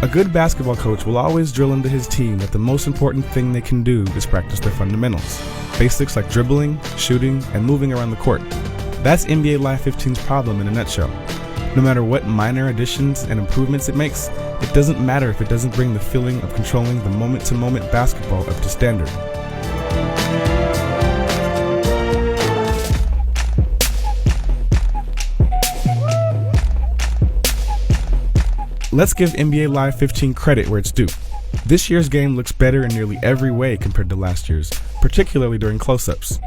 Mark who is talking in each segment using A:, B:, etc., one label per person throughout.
A: good basketball coach will always drill into his team that the most important thing they can do is practice their fundamentals. Basics like dribbling, shooting, and moving around the court. That's NBA Live 15's problem in a nutshell. No matter what minor additions and improvements it makes, it doesn't matter if it doesn't bring the feeling of controlling the moment-to-moment basketball up to standard. Let's give NBA Live 15 credit where it's due. This year's game looks better in nearly every way compared to last year's, particularly during close-ups.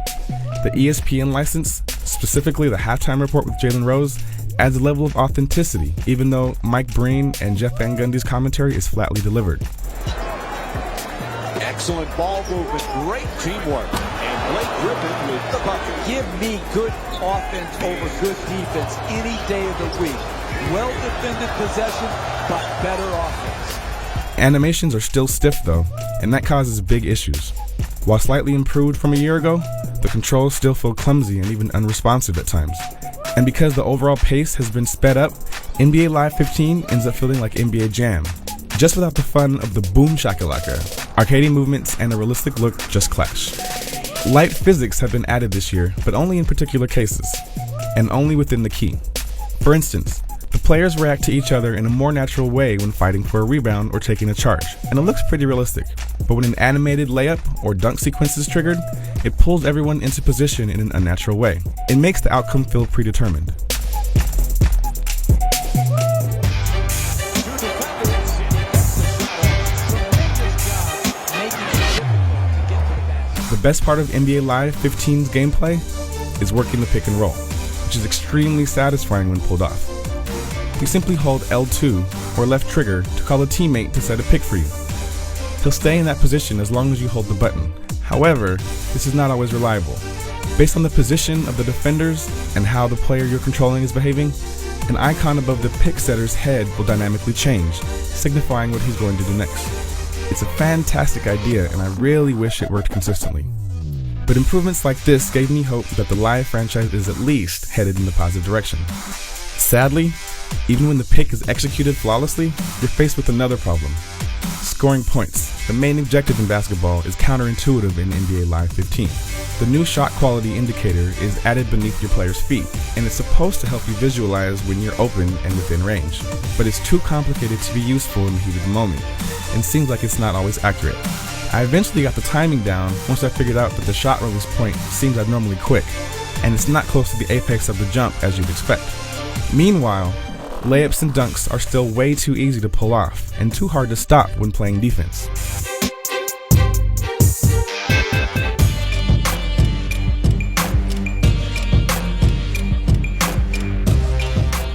A: The ESPN license, specifically the halftime report with Jalen Rose, adds a level of authenticity, even though Mike Breen and Jeff Van Gundy's commentary is flatly delivered.
B: Excellent ball movement, great teamwork, and Blake Griffin with the bucket.
C: Give me good offense over good defense any day of the week. Well-defended possession, but better offense.
A: Animations are still stiff though, and that causes big issues. While slightly improved from a year ago, the controls still feel clumsy and even unresponsive at times. And because the overall pace has been sped up, NBA Live 15 ends up feeling like NBA Jam, just without the fun of the boom shakalaka. Arcadey movements and a realistic look just clash. Light physics have been added this year, but only in particular cases, and only within the key. For instance, the players react to each other in a more natural way when fighting for a rebound or taking a charge, and it looks pretty realistic. But when an animated layup or dunk sequence is triggered, it pulls everyone into position in an unnatural way. It makes the outcome feel predetermined. The best part of NBA Live 15's gameplay is working the pick and roll, which is extremely satisfying when pulled off. You simply hold L2 or left trigger to call a teammate to set a pick for you. He'll stay in that position as long as you hold the button. However, this is not always reliable. Based on the position of the defenders and how the player you're controlling is behaving, an icon above the pick setter's head will dynamically change, signifying what he's going to do next. It's a fantastic idea, and I really wish it worked consistently. But improvements like this gave me hope that the Live franchise is at least headed in the positive direction. Sadly, even when the pick is executed flawlessly, you're faced with another problem. Scoring points, the main objective in basketball, is counterintuitive in NBA Live 15. The new shot quality indicator is added beneath your player's feet, and it's supposed to help you visualize when you're open and within range. But it's too complicated to be useful in the heat of the moment, and seems like it's not always accurate. I eventually got the timing down once I figured out that the shot release point seems abnormally quick, and it's not close to the apex of the jump as you'd expect. Meanwhile, layups and dunks are still way too easy to pull off and too hard to stop when playing defense.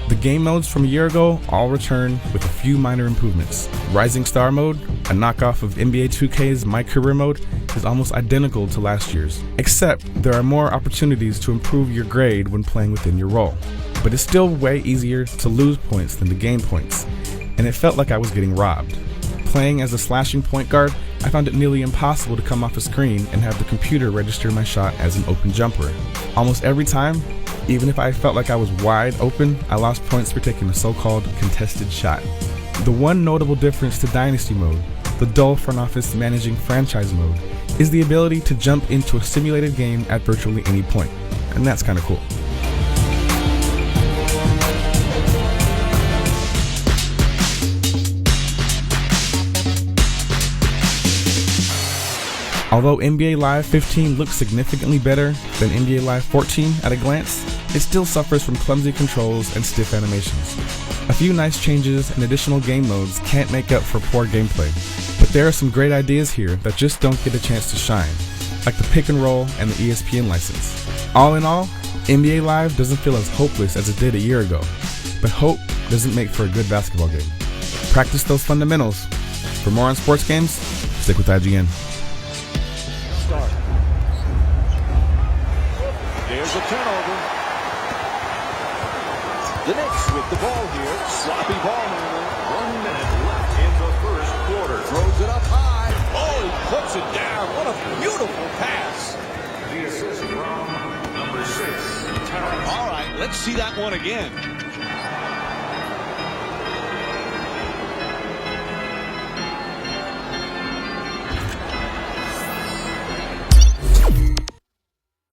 A: The game modes from a year ago all return with a few minor improvements. Rising Star mode, a knockoff of NBA 2K's My Career mode, is almost identical to last year's, except there are more opportunities to improve your grade when playing within your role. But it's still way easier to lose points than to gain points, and it felt like I was getting robbed. Playing as a slashing point guard, I found it nearly impossible to come off a screen and have the computer register my shot as an open jumper. Almost every time, even if I felt like I was wide open, I lost points for taking a so-called contested shot. The one notable difference to Dynasty mode, the dull front office managing franchise mode, is the ability to jump into a simulated game at virtually any point, and that's kinda cool. Although NBA Live 15 looks significantly better than NBA Live 14 at a glance, it still suffers from clumsy controls and stiff animations. A few nice changes and additional game modes can't make up for poor gameplay, but there are some great ideas here that just don't get a chance to shine, like the pick and roll and the ESPN license. All in all, NBA Live doesn't feel as hopeless as it did a year ago, but hope doesn't make for a good basketball game. Practice those fundamentals. For more on sports games, stick with IGN.
B: There's a turnover. The Knicks with the ball here. Sloppy ball handling.
D: 1 minute left in the first quarter.
B: Throws it up high. Oh, he puts it down. What a beautiful pass.
D: The assist from number 6, Terrence.
B: All right, let's see that one again.